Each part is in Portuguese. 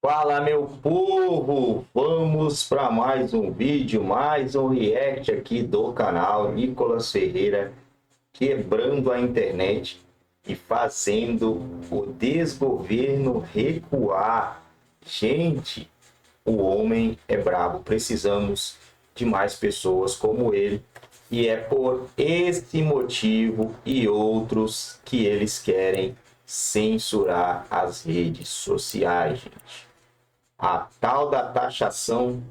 Fala, meu povo! Vamos para mais um vídeo, mais um react aqui do canal Nicolas Ferreira, quebrando a internet e fazendo o desgoverno recuar. Gente, o homem é brabo, precisamos de mais pessoas como ele. E é por este motivo e outros que eles querem censurar as redes sociais, gente. A tal da taxação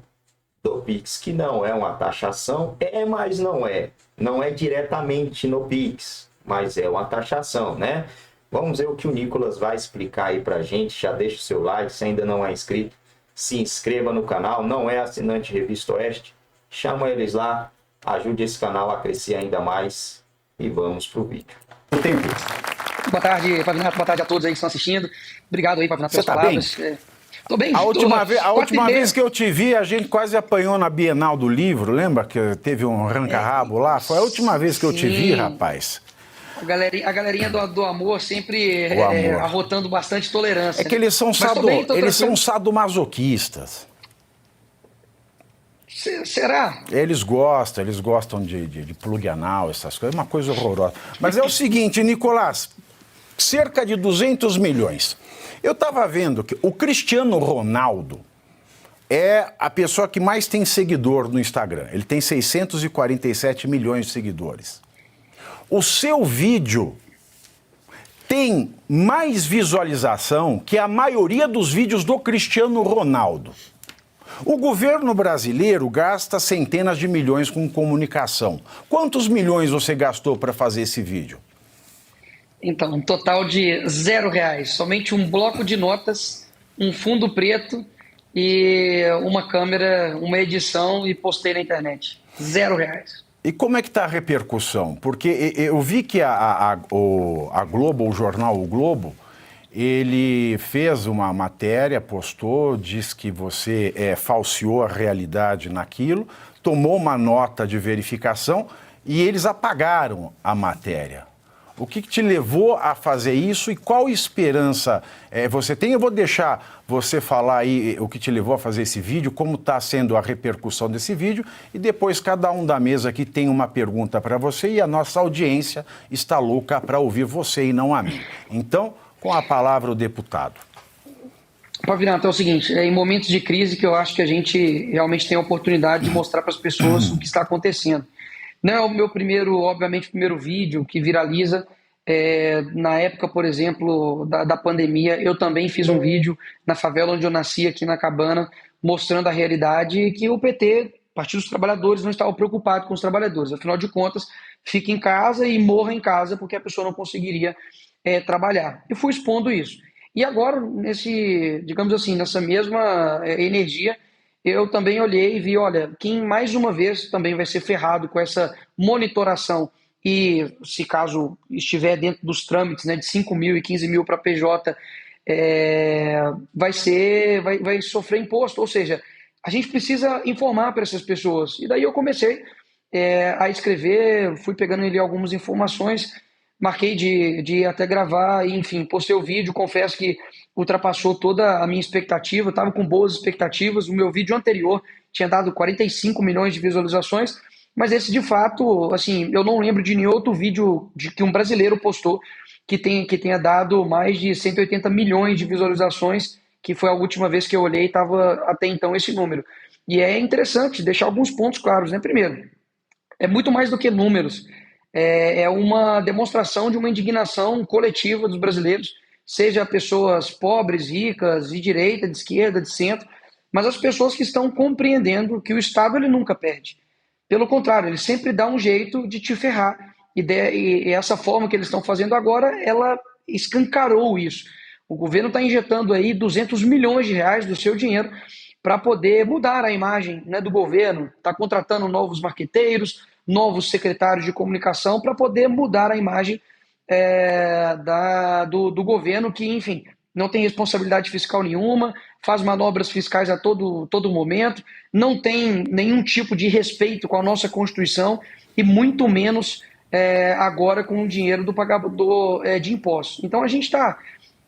do Pix, que não é uma taxação, mas não é. Não é diretamente no Pix, mas é uma taxação, né? Vamos ver o que o Nicolas vai explicar aí pra gente. Já deixa o seu like, se ainda não é inscrito, se inscreva no canal. Não é assinante Revista Oeste, chama eles lá, ajude esse canal a crescer ainda mais e vamos pro vídeo. O tempo. Boa tarde, Pavinato. Boa tarde a todos aí que estão assistindo. Obrigado aí, Pavinato, pelas Você tá bem? palavras. Tô bem. A última, Tô... a quatro e última meia. vez que eu te vi, a gente quase apanhou na Bienal do Livro, lembra que teve um arranca-rabo lá? Foi a última vez que eu te vi, Sim. rapaz. A galerinha do amor sempre O amor. arrotando bastante É tolerância, que né? eles são, Mas tô bem, tô eles são tranquilo. sadomasoquistas. Será? Eles gostam de plug anal, essas coisas, é uma coisa horrorosa. Mas é o seguinte, Nicolás, cerca de 200 milhões. Eu estava vendo que o Cristiano Ronaldo é a pessoa que mais tem seguidor no Instagram. Ele tem 647 milhões de seguidores. O seu vídeo tem mais visualização que a maioria dos vídeos do Cristiano Ronaldo. O governo brasileiro gasta centenas de milhões com comunicação. Quantos milhões você gastou para fazer esse vídeo? Então, um total de R$ 0. Somente um bloco de notas, um fundo preto e uma câmera, uma edição e postei na internet. R$ 0. E como é que está a repercussão? Porque eu vi que a Globo, o jornal O Globo, ele fez uma matéria, postou, diz que você falseou a realidade naquilo, tomou uma nota de verificação e eles apagaram a matéria. O que te levou a fazer isso e qual esperança você tem? Eu vou deixar você falar aí o que te levou a fazer esse vídeo, como está sendo a repercussão desse vídeo e depois cada um da mesa aqui tem uma pergunta para você e a nossa audiência está louca para ouvir você e não a mim. Então, com a palavra o deputado. Pavinato, é o seguinte, é em momentos de crise que eu acho que a gente realmente tem a oportunidade de mostrar para as pessoas o que está acontecendo. Não é o meu primeiro, obviamente, primeiro vídeo que viraliza. Na época, por exemplo, da pandemia, eu também fiz um vídeo na favela onde eu nasci, aqui na Cabana, mostrando a realidade e que o PT, Partido dos Trabalhadores, não estava preocupado com os trabalhadores. Afinal de contas, fique em casa e morra em casa porque a pessoa não conseguiria trabalhar. E fui expondo isso. E agora, digamos assim, nessa mesma energia, eu também olhei e vi, olha, quem mais uma vez também vai ser ferrado com essa monitoração e, se caso estiver dentro dos trâmites, né, de 5 mil e 15 mil para PJ, vai sofrer imposto. Ou seja, a gente precisa informar para essas pessoas. E daí eu comecei a escrever, fui pegando ali algumas informações, marquei de até gravar, e, enfim, postei o vídeo, confesso que ultrapassou toda a minha expectativa, estava com boas expectativas, o meu vídeo anterior tinha dado 45 milhões de visualizações, mas esse de fato, assim, eu não lembro de nenhum outro vídeo que um brasileiro postou que tenha dado mais de 180 milhões de visualizações, que foi a última vez que eu olhei, estava até então esse número. E é interessante deixar alguns pontos claros, né? Primeiro, é muito mais do que números. É uma demonstração de uma indignação coletiva dos brasileiros, seja pessoas pobres, ricas, de direita, de esquerda, de centro, mas as pessoas que estão compreendendo que o Estado ele nunca perde. Pelo contrário, ele sempre dá um jeito de te ferrar. E essa forma que eles estão fazendo agora, ela escancarou isso. O governo está injetando aí 200 milhões de reais do seu dinheiro para poder mudar a imagem, né, do governo, está contratando novos marqueteiros, novos secretários de comunicação para poder mudar a imagem do governo que, enfim, não tem responsabilidade fiscal nenhuma, faz manobras fiscais a todo momento, não tem nenhum tipo de respeito com a nossa Constituição e muito menos agora com o dinheiro do pagador de impostos. Então a gente está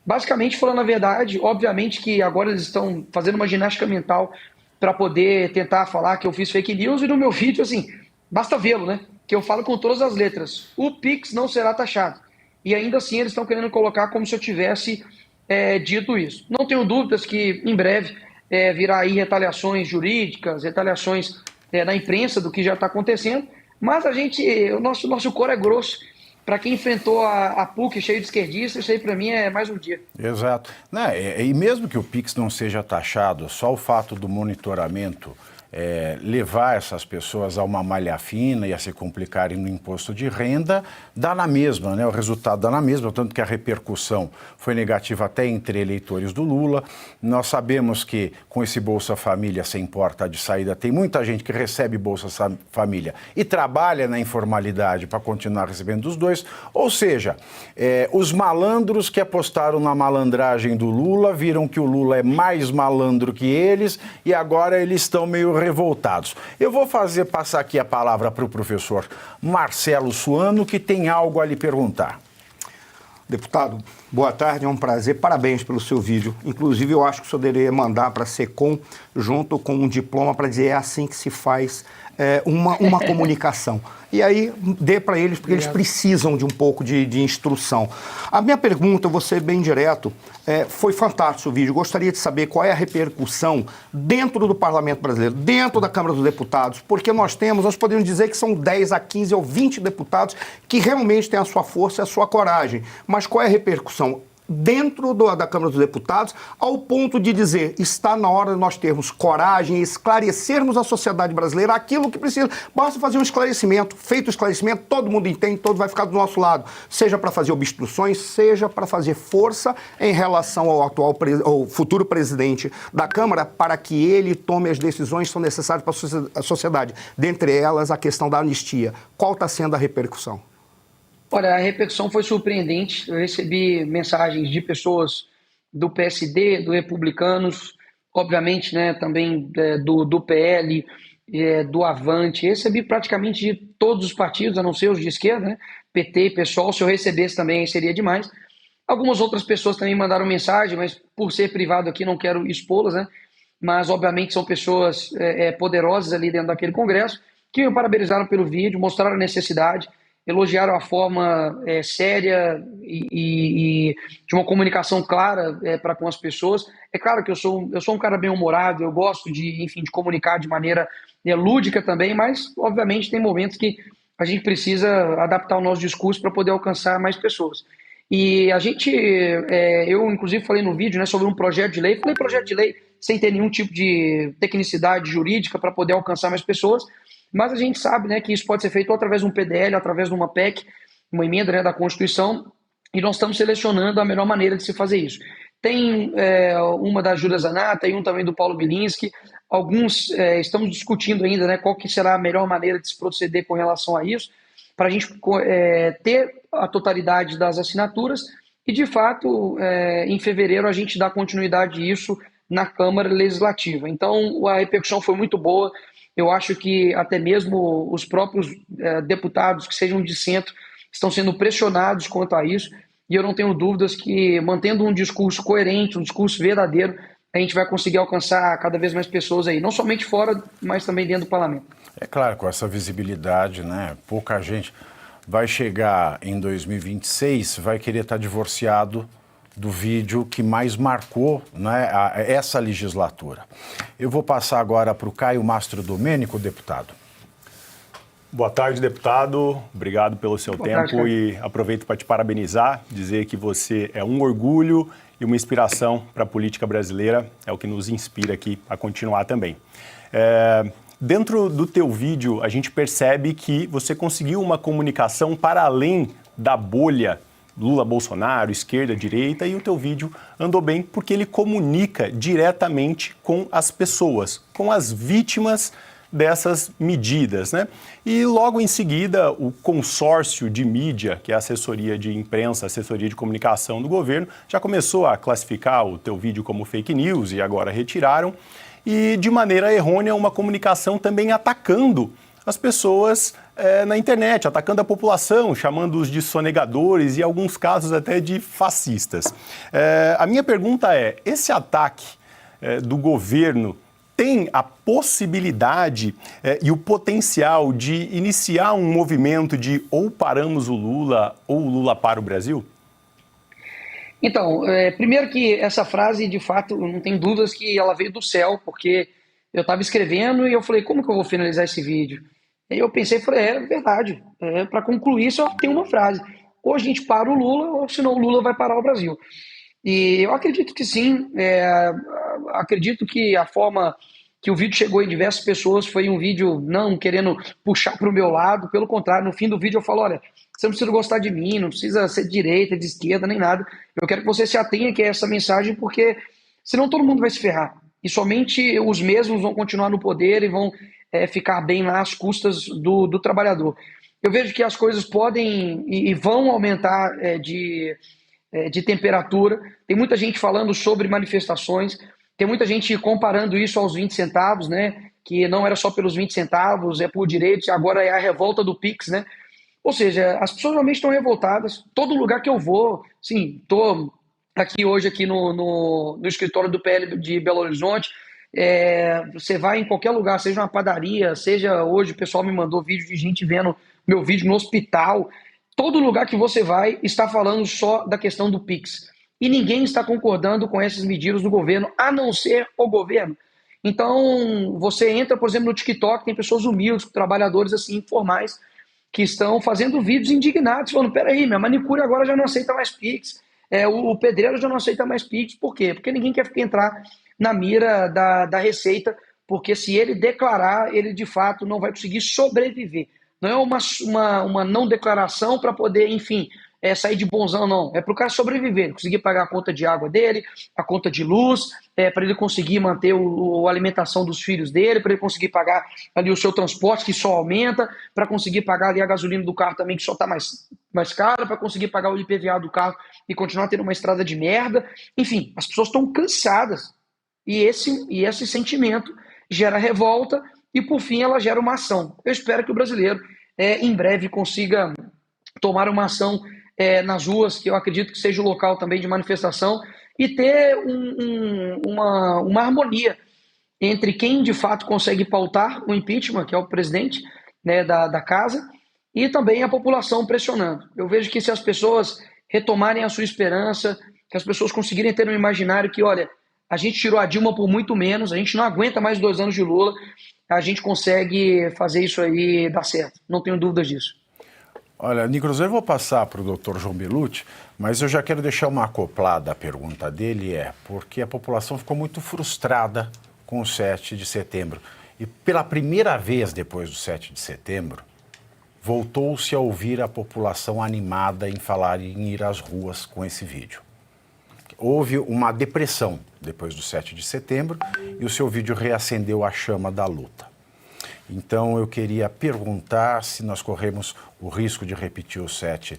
basicamente falando a verdade. Obviamente que agora eles estão fazendo uma ginástica mental para poder tentar falar que eu fiz fake news, e no meu vídeo, assim, basta vê-lo, né? Que eu falo com todas as letras. O Pix não será taxado. E ainda assim eles estão querendo colocar como se eu tivesse dito isso. Não tenho dúvidas que em breve virá aí retaliações jurídicas, retaliações na imprensa do que já está acontecendo, mas o nosso coro é grosso. Para quem enfrentou a PUC cheio de esquerdistas, isso aí para mim é mais um dia. Exato. E mesmo que o Pix não seja taxado, só o fato do monitoramento levar essas pessoas a uma malha fina e a se complicarem no imposto de renda, dá na mesma, né? O resultado dá na mesma, tanto que a repercussão foi negativa até entre eleitores do Lula. Nós sabemos que com esse Bolsa Família sem porta de saída, tem muita gente que recebe Bolsa Família e trabalha na informalidade para continuar recebendo os dois, ou seja, os malandros que apostaram na malandragem do Lula viram que o Lula é mais malandro que eles e agora eles estão meio revoltados. Eu vou passar aqui a palavra para o professor Marcelo Suano, que tem algo a lhe perguntar. Deputado, boa tarde, é um prazer, parabéns pelo seu vídeo. Inclusive, eu acho que o senhor deveria mandar para a SECOM, junto com um diploma, para dizer é assim que se faz uma comunicação. E aí, dê para eles, porque eles precisam de um pouco de instrução. A minha pergunta, eu vou ser bem direto, foi fantástico o vídeo. Gostaria de saber qual é a repercussão dentro do Parlamento Brasileiro, dentro da Câmara dos Deputados, porque nós podemos dizer que são 10 a 15 ou 20 deputados que realmente têm a sua força e a sua coragem. Mas qual é a repercussão dentro da Câmara dos Deputados, ao ponto de dizer, está na hora de nós termos coragem e esclarecermos a sociedade brasileira aquilo que precisa. Basta fazer um esclarecimento. Feito o esclarecimento, todo mundo entende, todo vai ficar do nosso lado. Seja para fazer obstruções, seja para fazer força em relação ao futuro presidente da Câmara, para que ele tome as decisões que são necessárias para a sociedade. Dentre elas, a questão da anistia. Qual está sendo a repercussão? Olha, a repercussão foi surpreendente. Eu recebi mensagens de pessoas do PSD, do Republicanos, obviamente, né, também do PL, do Avante. Recebi praticamente de todos os partidos, a não ser os de esquerda, né, PT, PSOL. Se eu recebesse também seria demais. Algumas outras pessoas também mandaram mensagem, mas por ser privado aqui não quero expô-las, né? Mas obviamente são pessoas poderosas ali dentro daquele congresso, que me parabenizaram pelo vídeo, mostraram a necessidade, elogiaram a forma séria e de uma comunicação clara para com as pessoas. É claro que eu sou um cara bem-humorado, eu gosto de comunicar de maneira lúdica também, mas obviamente tem momentos que a gente precisa adaptar o nosso discurso para poder alcançar mais pessoas. E eu inclusive falei no vídeo, né, sobre um projeto de lei, falei projeto de lei sem ter nenhum tipo de tecnicidade jurídica para poder alcançar mais pessoas, mas a gente sabe, né, que isso pode ser feito através de um PDL, através de uma PEC, uma emenda, né, da Constituição, e nós estamos selecionando a melhor maneira de se fazer isso. Tem uma da Júlia Zanata e um também do Paulo Bilinski. Alguns estamos discutindo ainda, né, qual que será a melhor maneira de se proceder com relação a isso, para a gente ter a totalidade das assinaturas e, de fato, em fevereiro a gente dá continuidade a isso na Câmara Legislativa. Então, a repercussão foi muito boa. Eu acho que até mesmo os próprios deputados que sejam de centro estão sendo pressionados quanto a isso, e eu não tenho dúvidas que, mantendo um discurso coerente, um discurso verdadeiro, a gente vai conseguir alcançar cada vez mais pessoas aí, não somente fora, mas também dentro do parlamento. É claro, com essa visibilidade, né, pouca gente vai chegar em 2026, vai querer estar divorciado do vídeo que mais marcou, né, essa legislatura. Eu vou passar agora para o Caio Mastro Domênico, deputado. Boa tarde, deputado. Obrigado pelo seu tempo e aproveito para te parabenizar, dizer que você é um orgulho e uma inspiração para a política brasileira, é o que nos inspira aqui a continuar também. Dentro do teu vídeo, a gente percebe que você conseguiu uma comunicação para além da bolha Lula-Bolsonaro, esquerda-direita, e o teu vídeo andou bem porque ele comunica diretamente com as pessoas, com as vítimas dessas medidas, né? E logo em seguida, o consórcio de mídia, que é a assessoria de imprensa, assessoria de comunicação do governo, já começou a classificar o teu vídeo como fake news e agora retiraram. E, de maneira errônea, uma comunicação também atacando as pessoas na internet, atacando a população, chamando-os de sonegadores e, em alguns casos, até de fascistas. A minha pergunta é, esse ataque do governo tem a possibilidade e o potencial de iniciar um movimento de ou paramos o Lula ou o Lula para o Brasil? Então, primeiro que essa frase, de fato, não tem dúvidas que ela veio do céu, porque eu estava escrevendo e eu falei, como que eu vou finalizar esse vídeo? Aí eu pensei, falei, é verdade, para concluir só tem uma frase, ou a gente para o Lula, ou senão o Lula vai parar o Brasil. E eu acredito que sim, acredito que a forma que o vídeo chegou em diversas pessoas foi um vídeo não querendo puxar para o meu lado, pelo contrário, no fim do vídeo eu falo, olha, você não precisa gostar de mim, não precisa ser de direita, de esquerda, nem nada, eu quero que você se atenha que é essa mensagem, porque senão todo mundo vai se ferrar, e somente os mesmos vão continuar no poder e vão ficar bem lá às custas do trabalhador. Eu vejo que as coisas podem e vão aumentar de temperatura. Tem muita gente falando sobre manifestações, tem muita gente comparando isso aos 20 centavos, né? Que não era só pelos 20 centavos, é por direitos, agora é a revolta do Pix, né? Ou seja, as pessoas realmente estão revoltadas. Todo lugar que eu vou, sim, estou aqui hoje aqui no escritório do PL de Belo Horizonte, você vai em qualquer lugar, seja uma padaria, seja hoje o pessoal me mandou vídeo de gente vendo meu vídeo no hospital, todo lugar que você vai está falando só da questão do Pix. E ninguém está concordando com essas medidas do governo, a não ser o governo. Então, você entra, por exemplo, no TikTok, tem pessoas humildes, trabalhadores assim, informais, que estão fazendo vídeos indignados, falando, peraí, minha manicure agora já não aceita mais Pix, o pedreiro já não aceita mais Pix. Por quê? Porque ninguém quer entrar na mira da Receita, porque se ele declarar, ele de fato não vai conseguir sobreviver. Não é uma não declaração para poder, enfim, sair de bonzão, não. É para o cara sobreviver, conseguir pagar a conta de água dele, a conta de luz, para ele conseguir manter a alimentação dos filhos dele, para ele conseguir pagar ali o seu transporte, que só aumenta, para conseguir pagar ali a gasolina do carro também, que só está mais cara, para conseguir pagar o IPVA do carro e continuar tendo uma estrada de merda. Enfim, as pessoas estão cansadas. E esse sentimento gera revolta e, por fim, ela gera uma ação. Eu espero que o brasileiro, em breve, consiga tomar uma ação nas ruas, que eu acredito que seja o local também de manifestação, e ter uma harmonia entre quem, de fato, consegue pautar o impeachment, que é o presidente, né, da casa, e também a população pressionando. Eu vejo que se as pessoas retomarem a sua esperança, que as pessoas conseguirem ter um imaginário que, olha, a gente tirou a Dilma por muito menos, a gente não aguenta mais 2 anos de Lula, a gente consegue fazer isso aí dar certo. Não tenho dúvidas disso. Olha, Nicolas, eu vou passar para o Dr. João Belucci, mas eu já quero deixar uma acoplada à pergunta dele, porque a população ficou muito frustrada com o 7 de setembro. E pela primeira vez depois do 7 de setembro, voltou-se a ouvir a população animada em falar em ir às ruas com esse vídeo. Houve uma depressão depois do 7 de setembro e o seu vídeo reacendeu a chama da luta. Então eu queria perguntar se nós corremos o risco de repetir o 7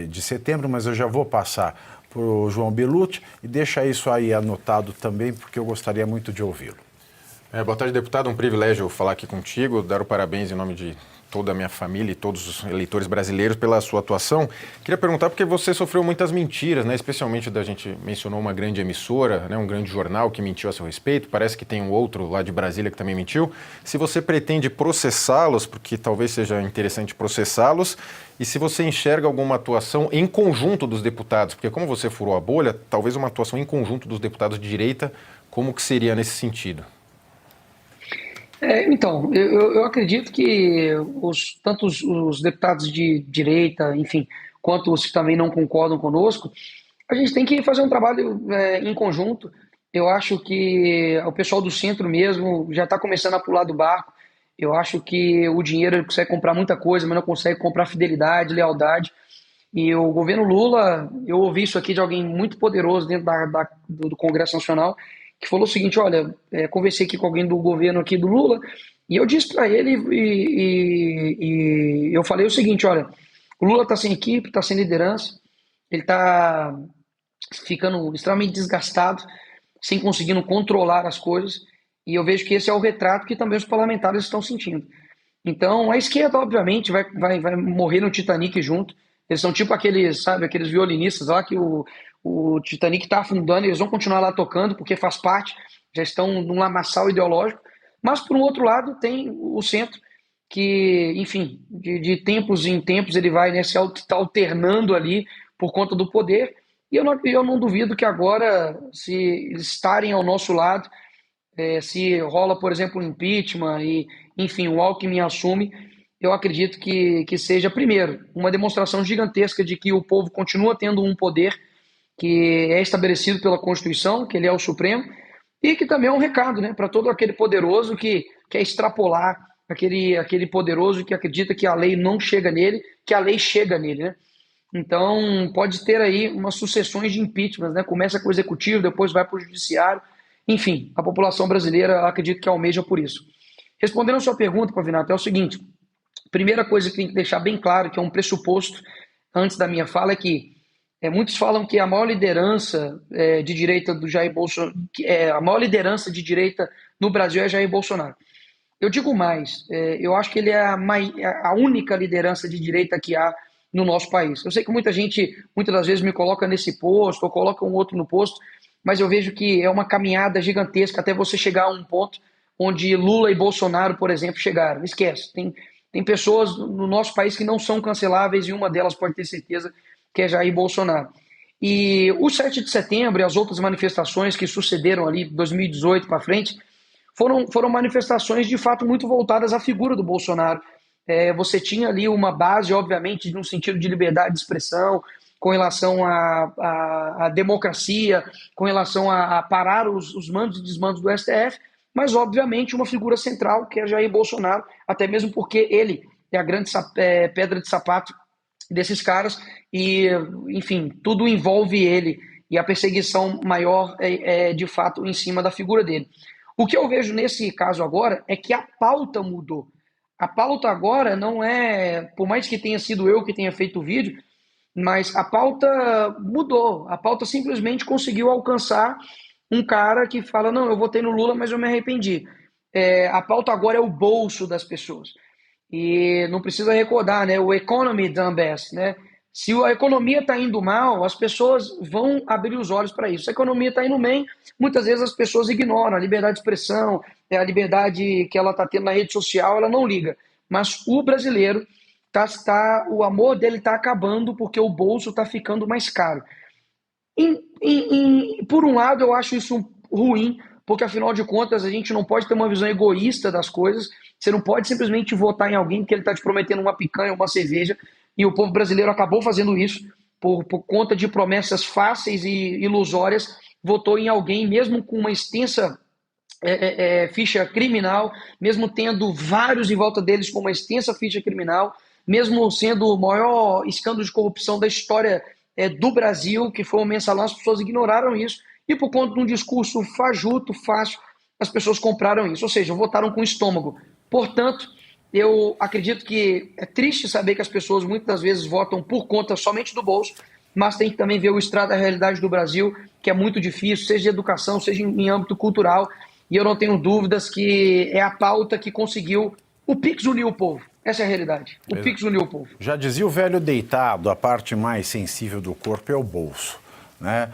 de setembro, mas eu já vou passar para o João Belucci e deixa isso aí anotado também, porque eu gostaria muito de ouvi-lo. Boa tarde, deputado. Um privilégio falar aqui contigo, dar o parabéns em nome de toda a minha família e todos os eleitores brasileiros pela sua atuação. Queria perguntar porque você sofreu muitas mentiras, né? Especialmente a gente mencionou uma grande emissora, né? Um grande jornal que mentiu a seu respeito. Parece que tem um outro lá de Brasília que também mentiu. Se você pretende processá-los, porque talvez seja interessante processá-los, e se você enxerga alguma atuação em conjunto dos deputados, porque como você furou a bolha, talvez uma atuação em conjunto dos deputados de direita, como que seria nesse sentido? Então, eu acredito que tanto os deputados de direita, enfim, quanto os que também não concordam conosco, a gente tem que fazer um trabalho em conjunto. Eu acho que o pessoal do centro mesmo já está começando a pular do barco. Eu acho que o dinheiro ele consegue comprar muita coisa, mas não consegue comprar fidelidade, lealdade. E o governo Lula, eu ouvi isso aqui de alguém muito poderoso dentro do Congresso Nacional, que falou o seguinte, olha, conversei aqui com alguém do governo aqui do Lula, e eu disse para ele, e eu falei o seguinte, olha, o Lula está sem equipe, está sem liderança, ele está ficando extremamente desgastado, sem conseguindo controlar as coisas, e eu vejo que esse é o retrato que também os parlamentares estão sentindo. Então, a esquerda, obviamente, vai morrer no Titanic junto. Eles são tipo aqueles, sabe, aqueles violinistas lá que o Titanic está afundando, eles vão continuar lá tocando porque faz parte, já estão num lamaçal ideológico. Mas, por um outro lado, tem o centro, que, enfim, de tempos em tempos ele vai, né, se alternando ali por conta do poder. E eu não duvido que agora, se eles estarem ao nosso lado, se rola, por exemplo, um impeachment e, enfim, o Alckmin assume, eu acredito que seja, primeiro, uma demonstração gigantesca de que o povo continua tendo um poder que é estabelecido pela Constituição, que ele é o Supremo, e que também é um recado, né, para todo aquele poderoso que quer extrapolar, aquele poderoso que acredita que a lei não chega nele, que a lei chega nele, né? Então, pode ter aí umas sucessões de impeachments, né? Começa com o executivo, depois vai para o judiciário. Enfim, a população brasileira acredito que almeja por isso. Respondendo a sua pergunta, Pavinato, é o seguinte: primeira coisa que tem que deixar bem claro, que é um pressuposto antes da minha fala, é que muitos falam que a maior liderança de direita do Jair Bolsonaro, a maior liderança de direita no Brasil é Jair Bolsonaro. Eu digo mais, eu acho que ele é a única liderança de direita que há no nosso país. Eu sei que muita gente, muitas das vezes, me coloca nesse posto, ou coloca um outro no posto, mas eu vejo que é uma caminhada gigantesca até você chegar a um ponto onde Lula e Bolsonaro, por exemplo, chegaram. Esquece, tem pessoas no nosso país que não são canceláveis e uma delas pode ter certeza que é Jair Bolsonaro. E o 7 de setembro e as outras manifestações que sucederam ali, 2018 para frente, foram manifestações de fato muito voltadas à figura do Bolsonaro. Você tinha ali uma base, obviamente, no sentido de liberdade de expressão, com relação à democracia, com relação a parar os mandos e desmandos do STF, mas, obviamente, uma figura central, que é Jair Bolsonaro, até mesmo porque ele é a grande pedra de sapato desses caras e, enfim, tudo envolve ele e a perseguição maior de fato, em cima da figura dele. O que eu vejo nesse caso agora é que a pauta mudou. A pauta agora não é, por mais que tenha sido eu que tenha feito o vídeo, mas a pauta mudou. A pauta simplesmente conseguiu alcançar um cara que fala, não, eu votei no Lula, mas eu me arrependi. A pauta agora é o bolso das pessoas. E não precisa recordar, né? O economy done best, né? Se a economia está indo mal, as pessoas vão abrir os olhos para isso. Se a economia está indo bem, muitas vezes as pessoas ignoram a liberdade de expressão, a liberdade que ela está tendo na rede social, ela não liga. Mas o brasileiro, o amor dele está acabando porque o bolso está ficando mais caro. Por um lado, eu acho isso ruim, porque afinal de contas a gente não pode ter uma visão egoísta das coisas. Você não pode simplesmente votar em alguém porque ele está te prometendo uma picanha ou uma cerveja. E o povo brasileiro acabou fazendo isso por conta de promessas fáceis e ilusórias. Votou em alguém, mesmo com uma extensa ficha criminal, mesmo tendo vários em volta deles com uma extensa ficha criminal, mesmo sendo o maior escândalo de corrupção da história do Brasil, que foi o Mensalão, as pessoas ignoraram isso. E por conta de um discurso fajuto, fácil, as pessoas compraram isso. Ou seja, votaram com estômago. Portanto, eu acredito que é triste saber que as pessoas muitas das vezes votam por conta somente do bolso, mas tem que também ver o estrado da realidade do Brasil, que é muito difícil, seja de educação, seja em âmbito cultural, e eu não tenho dúvidas que é a pauta que conseguiu. O Pix uniu o povo. Essa é a realidade. O Pix uniu o povo. Já dizia o velho deitado, a parte mais sensível do corpo é o bolso. Né?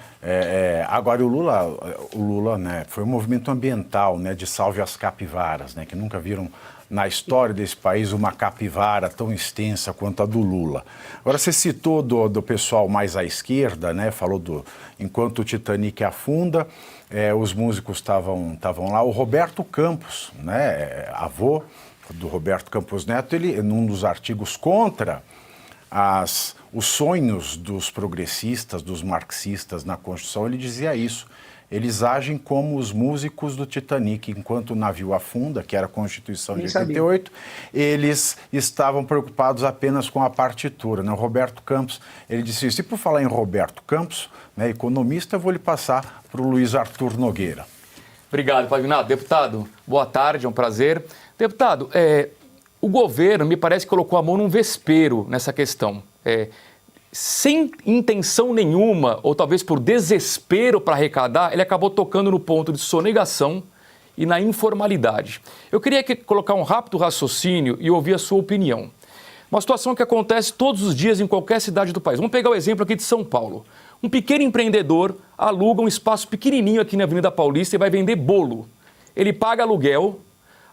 Agora, o Lula, né, foi um movimento ambiental, né, de salve às capivaras, né, que nunca viram na história desse país uma capivara tão extensa quanto a do Lula. Agora, você citou do pessoal mais à esquerda, né, falou enquanto o Titanic afunda, os músicos estavam lá. O Roberto Campos, né, avô do Roberto Campos Neto, ele, num dos artigos contra os sonhos dos progressistas, dos marxistas na Constituição, ele dizia isso. Eles agem como os músicos do Titanic, enquanto o navio afunda, que era a Constituição de 88, eles estavam preocupados apenas com a partitura. Né? O Roberto Campos, ele disse isso. E por falar em Roberto Campos, né, economista, eu vou lhe passar para o Luiz Arthur Nogueira. Obrigado, Pavinato. Deputado, boa tarde, é um prazer. Deputado, o governo me parece que colocou a mão num vespeiro nessa questão. Sem intenção nenhuma, ou talvez por desespero para arrecadar, ele acabou tocando no ponto de sonegação e na informalidade. Eu queria colocar um rápido raciocínio e ouvir a sua opinião. Uma situação que acontece todos os dias em qualquer cidade do país. Vamos pegar o exemplo aqui de São Paulo. Um pequeno empreendedor aluga um espaço pequenininho aqui na Avenida Paulista e vai vender bolo. Ele paga aluguel.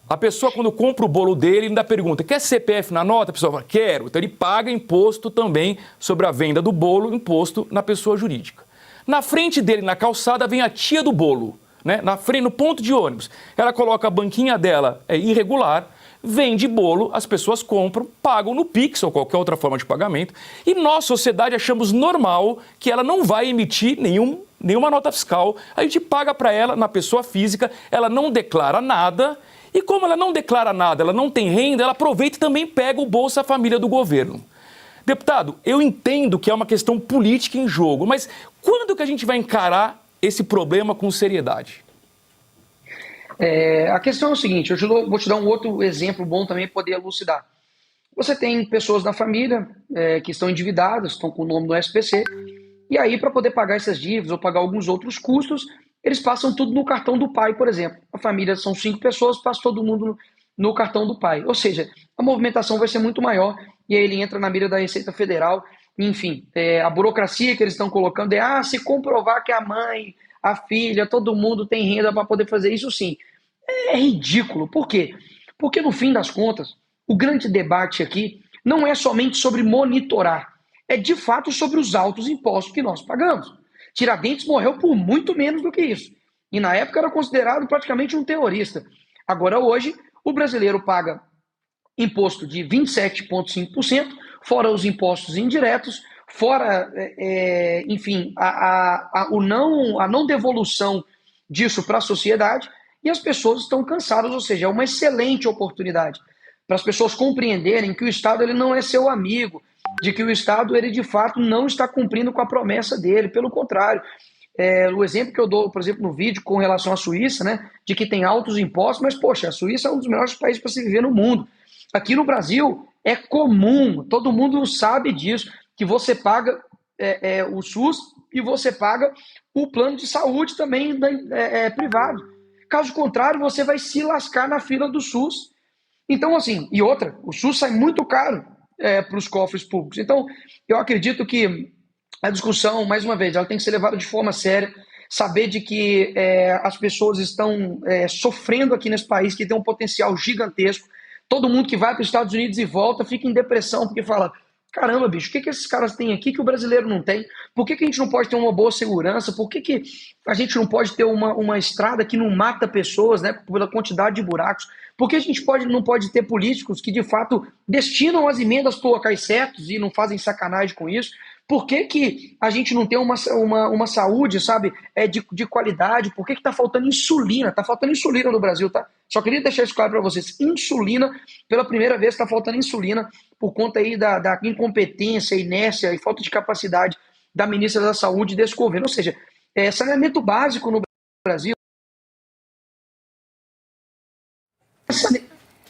A pessoa, quando compra o bolo dele, ainda pergunta, quer CPF na nota? A pessoa fala, quero. Então ele paga imposto também sobre a venda do bolo, imposto na pessoa jurídica. Na frente dele, na calçada, vem a tia do bolo, né? Na frente, no ponto de ônibus. Ela coloca a banquinha dela irregular, vende bolo, as pessoas compram, pagam no Pix ou qualquer outra forma de pagamento. E nós, sociedade, achamos normal que ela não vai emitir nenhuma nota fiscal. A gente paga para ela, na pessoa física, ela não declara nada. E como ela não declara nada, ela não tem renda, ela aproveita e também pega o Bolsa Família do governo. Deputado, eu entendo que é uma questão política em jogo, mas quando que a gente vai encarar esse problema com seriedade? A questão é o seguinte, eu vou te dar um outro exemplo bom também para poder elucidar. Você tem pessoas na família que estão endividadas, estão com o nome do SPC, e aí para poder pagar essas dívidas ou pagar alguns outros custos, eles passam tudo no cartão do pai, por exemplo. A família são 5 pessoas, passa todo mundo no cartão do pai. Ou seja, a movimentação vai ser muito maior e aí ele entra na mira da Receita Federal. Enfim, a burocracia que eles estão colocando se comprovar que a mãe, a filha, todo mundo tem renda para poder fazer isso, sim. É ridículo. Por quê? Porque no fim das contas, o grande debate aqui não é somente sobre monitorar, é de fato sobre os altos impostos que nós pagamos. Tiradentes morreu por muito menos do que isso. E na época era considerado praticamente um terrorista. Agora hoje, o brasileiro paga imposto de 27,5%, fora os impostos indiretos, fora, enfim, a não devolução disso para a sociedade, e as pessoas estão cansadas, ou seja, é uma excelente oportunidade para as pessoas compreenderem que o Estado ele não é seu amigo, de que o Estado, ele de fato não está cumprindo com a promessa dele, pelo contrário. O exemplo que eu dou, por exemplo, no vídeo com relação à Suíça, né, de que tem altos impostos, mas, poxa, a Suíça é um dos melhores países para se viver no mundo. Aqui no Brasil é comum, todo mundo sabe disso, que você paga o SUS e você paga o plano de saúde também privado. Caso contrário, você vai se lascar na fila do SUS. Então, assim, e outra, o SUS sai muito caro para os cofres públicos. Então, eu acredito que a discussão, mais uma vez, ela tem que ser levada de forma séria, saber de que as pessoas estão sofrendo aqui nesse país, que tem um potencial gigantesco. Todo mundo que vai para os Estados Unidos e volta fica em depressão, porque fala, caramba, bicho, o que esses caras têm aqui que o brasileiro não tem? Por que a gente não pode ter uma boa segurança? Por que a gente não pode ter uma estrada que não mata pessoas, né, pela quantidade de buracos? Por que a gente não pode ter políticos que, de fato, destinam as emendas para locais certos e não fazem sacanagem com isso? Por que a gente não tem uma saúde, sabe, de qualidade? Por que está faltando insulina? Está faltando insulina no Brasil, tá? Só queria deixar isso claro para vocês. Insulina, pela primeira vez, está faltando insulina por conta aí da incompetência, inércia e falta de capacidade da ministra da Saúde desse governo. Ou seja, saneamento básico no Brasil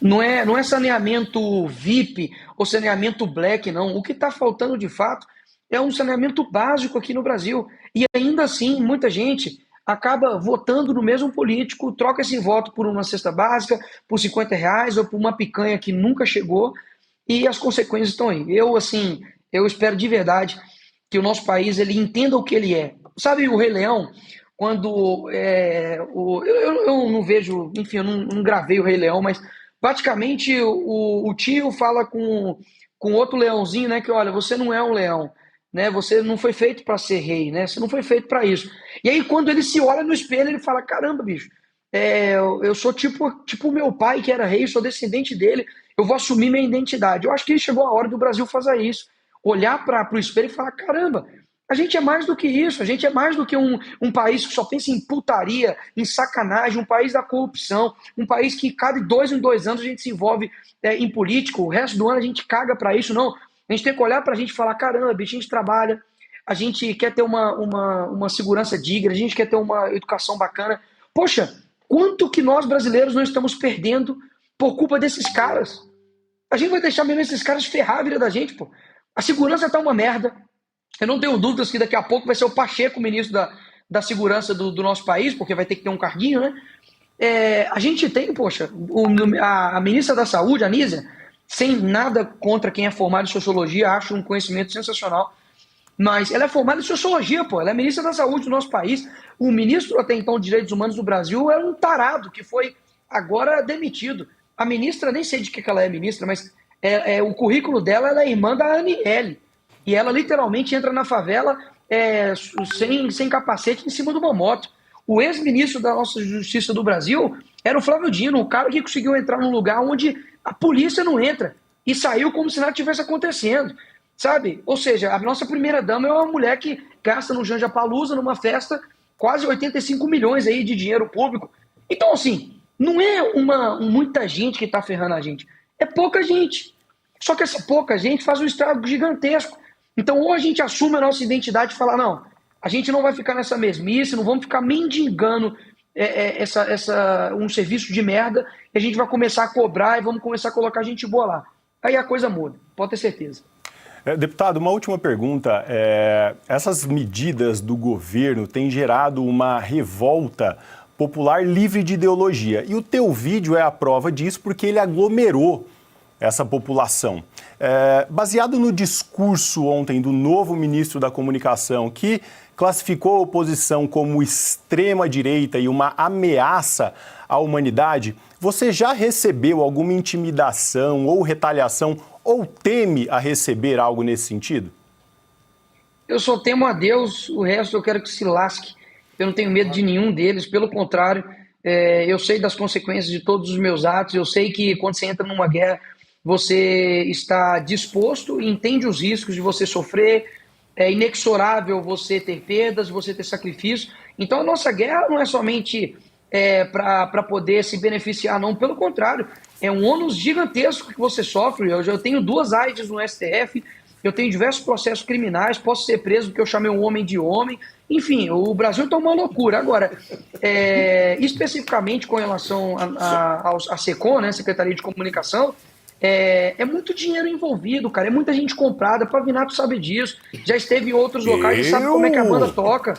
não é saneamento VIP ou saneamento black, não. O que está faltando, de fato, é um saneamento básico aqui no Brasil. E ainda assim, muita gente acaba votando no mesmo político, troca esse voto por uma cesta básica, por R$50 ou por uma picanha que nunca chegou, e as consequências estão aí. Eu espero de verdade que o nosso país ele entenda o que ele é. Sabe o Rei Leão? Quando eu não vejo, enfim, eu não gravei o Rei Leão, mas praticamente o tio fala com outro leãozinho, né, que olha, você não é um leão, né, você não foi feito para ser rei, né, você não foi feito para isso. E aí quando ele se olha no espelho, ele fala, caramba, bicho, eu sou tipo o meu pai que era rei, sou descendente dele, eu vou assumir minha identidade. Eu acho que chegou a hora do Brasil fazer isso, olhar para o espelho e falar, caramba, a gente é mais do que isso, a gente é mais do que um país que só pensa em putaria, em sacanagem, um país da corrupção, um país que cada 2 em 2 anos a gente se envolve em político, o resto do ano a gente caga para isso, não. A gente tem que olhar para a gente e falar, caramba, bicho, a gente trabalha, a gente quer ter uma segurança digna, a gente quer ter uma educação bacana. Poxa, quanto que nós brasileiros não estamos perdendo por culpa desses caras? A gente vai deixar mesmo esses caras ferrar a vida da gente, pô. A segurança tá uma merda. Eu não tenho dúvidas que daqui a pouco vai ser o Pacheco o ministro da segurança do nosso país, porque vai ter que ter um carguinho, né? a gente tem, poxa, a ministra da Saúde, a Anísia, sem nada contra quem é formado em sociologia, acho um conhecimento sensacional, mas ela é formada em sociologia, pô, ela é ministra da Saúde do nosso país. O ministro até então de Direitos Humanos do Brasil é um tarado que foi agora demitido. A ministra, nem sei de que ela é ministra, mas o currículo dela, ela é irmã da Aniele. E ela literalmente entra na favela sem capacete em cima de uma moto. O ex-ministro da nossa Justiça do Brasil era o Flávio Dino, o cara que conseguiu entrar num lugar onde a polícia não entra e saiu como se nada tivesse acontecendo, sabe? Ou seja, a nossa primeira-dama é uma mulher que gasta no Janjapalooza, numa festa, quase 85 milhões aí de dinheiro público. Então, assim, não é muita gente que está ferrando a gente, é pouca gente. Só que essa pouca gente faz um estrago gigantesco. Então, ou a gente assume a nossa identidade e fala, não, a gente não vai ficar nessa mesmice, não vamos ficar mendigando um serviço de merda, e a gente vai começar a cobrar e vamos começar a colocar gente boa lá. Aí a coisa muda, pode ter certeza. Deputado, uma última pergunta. Essas medidas do governo têm gerado uma revolta popular livre de ideologia. E o teu vídeo é a prova disso porque ele aglomerou essa população. Baseado no discurso ontem do novo ministro da Comunicação, que classificou a oposição como extrema-direita e uma ameaça à humanidade, você já recebeu alguma intimidação ou retaliação ou teme a receber algo nesse sentido? Eu só temo a Deus, o resto eu quero que se lasque. Eu não tenho medo de nenhum deles, pelo contrário, eu sei das consequências de todos os meus atos, eu sei que quando você entra numa guerra, você está disposto e entende os riscos de você sofrer, é inexorável você ter perdas, você ter sacrifício. Então a nossa guerra não é somente para poder se beneficiar, não, pelo contrário, é um ônus gigantesco que você sofre. Eu tenho 2 AIDs no STF, eu tenho diversos processos criminais, posso ser preso porque eu chamei um homem de homem. Enfim, o Brasil está uma loucura. Agora, especificamente com relação à SECOM, né, Secretaria de Comunicação, é muito dinheiro envolvido, cara. É muita gente comprada. Pavinato sabe disso. Já esteve em outros locais e sabe como é que a banda toca.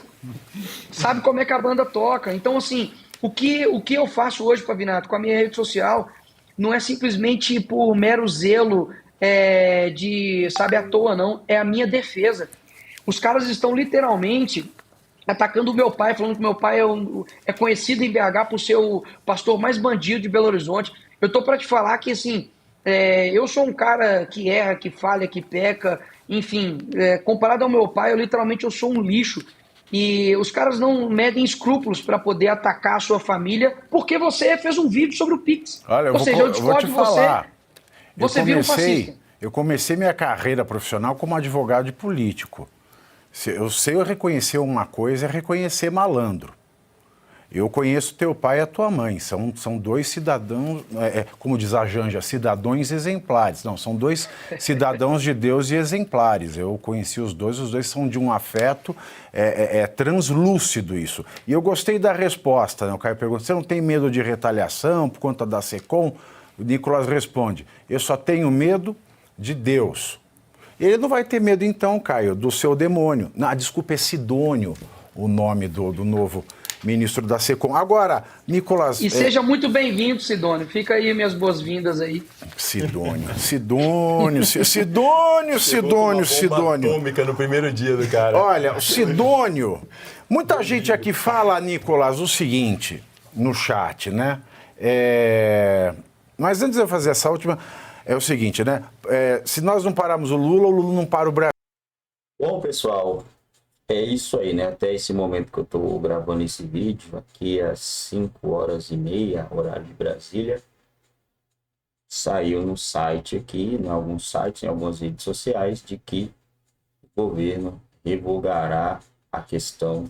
Sabe como é que a banda toca. Então, assim, o que eu faço hoje, Pavinato, com a minha rede social, não é simplesmente por mero zelo sabe, à toa, não. É a minha defesa. Os caras estão literalmente atacando o meu pai, falando que meu pai é conhecido em BH por ser o pastor mais bandido de Belo Horizonte. Eu tô para te falar que, assim, eu sou um cara que erra, que falha, que peca, enfim, comparado ao meu pai, eu sou um lixo. E os caras não medem escrúpulos para poder atacar a sua família, porque você fez um vídeo sobre o Pix. Olha, eu discordo de você. Você vira um fascista. Eu comecei minha carreira profissional como advogado e político. Eu sei reconhecer uma coisa, é reconhecer malandro. Eu conheço teu pai e a tua mãe, são 2 cidadãos, como diz a Janja, cidadãos exemplares. Não, são 2 cidadãos de Deus e exemplares. Eu conheci os dois são de um afeto, translúcido isso. E eu gostei da resposta, né? O Caio pergunta, você não tem medo de retaliação por conta da SECOM? O Nicolas responde, eu só tenho medo de Deus. Ele não vai ter medo então, Caio, do seu demônio. Não, desculpa, é Sidônio o nome do novo ministro da SECOM. Agora, Nicolas... E seja muito bem-vindo, Sidônio. Fica aí minhas boas-vindas aí. Sidônio. Atômica no primeiro dia do cara. Olha, o Sidônio... Muita gente aqui fala, Nicolas, o seguinte, no chat, né? Mas antes de eu fazer essa última, é o seguinte, né? Se nós não pararmos o Lula não para o Brasil. Bom, pessoal... É isso aí, né? Até esse momento que eu estou gravando esse vídeo, aqui às 5h30, horário de Brasília, saiu no site aqui, em alguns sites, em algumas redes sociais, de que o governo revogará a questão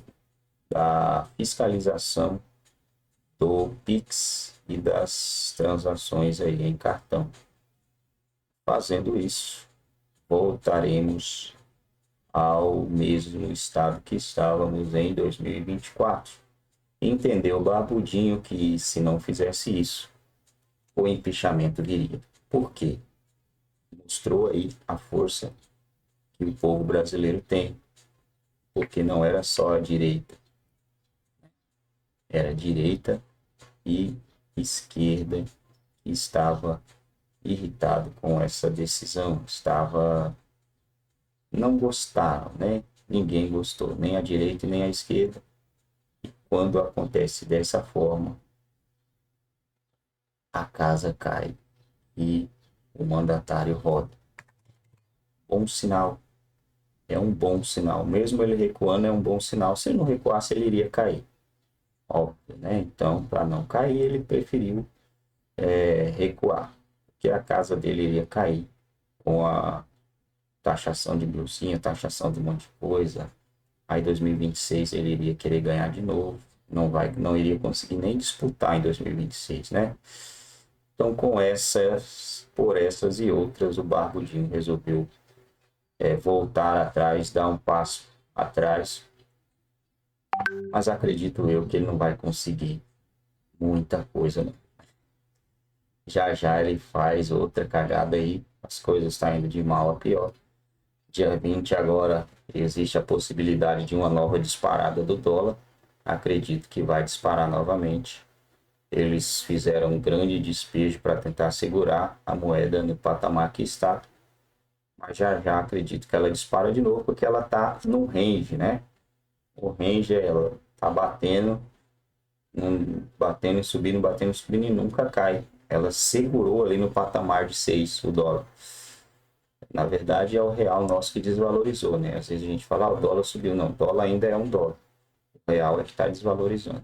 da fiscalização do Pix e das transações aí em cartão. Fazendo isso, voltaremos ao mesmo estado que estávamos em 2024. Entendeu o Barbudinho que se não fizesse isso, o empichamento viria. Por quê? Mostrou aí a força que o povo brasileiro tem, porque não era só a direita. Era a direita e esquerda estava irritado com essa decisão, não gostaram, né? Ninguém gostou, nem a direita nem a esquerda. E quando acontece dessa forma, a casa cai e o mandatário roda. Bom sinal. É um bom sinal. Mesmo ele recuando, é um bom sinal. Se ele não recuasse, ele iria cair. Óbvio, né? Então, para não cair, ele preferiu recuar. Porque a casa dele iria cair com a taxação de blusinha, taxação de um monte de coisa. Aí, em 2026, ele iria querer ganhar de novo. Não iria conseguir nem disputar em 2026, né? Então, por essas e outras, o Barbudinho resolveu voltar atrás, dar um passo atrás. Mas acredito eu que ele não vai conseguir muita coisa, não. Já já ele faz outra cagada aí, as coisas estão indo de mal a pior. Dia 20 agora existe a possibilidade de uma nova disparada do dólar. Acredito que vai disparar novamente. Eles fizeram um grande despejo para tentar segurar a moeda no patamar que está. Mas já já acredito que ela dispara de novo, porque ela está no range, né? O range, ela está batendo e subindo e nunca cai. Ela segurou ali no patamar de 6, o dólar. Na verdade, é o real nosso que desvalorizou, né? Às vezes a gente fala, o dólar subiu. Não, o dólar ainda é um dólar. O real é que está desvalorizando.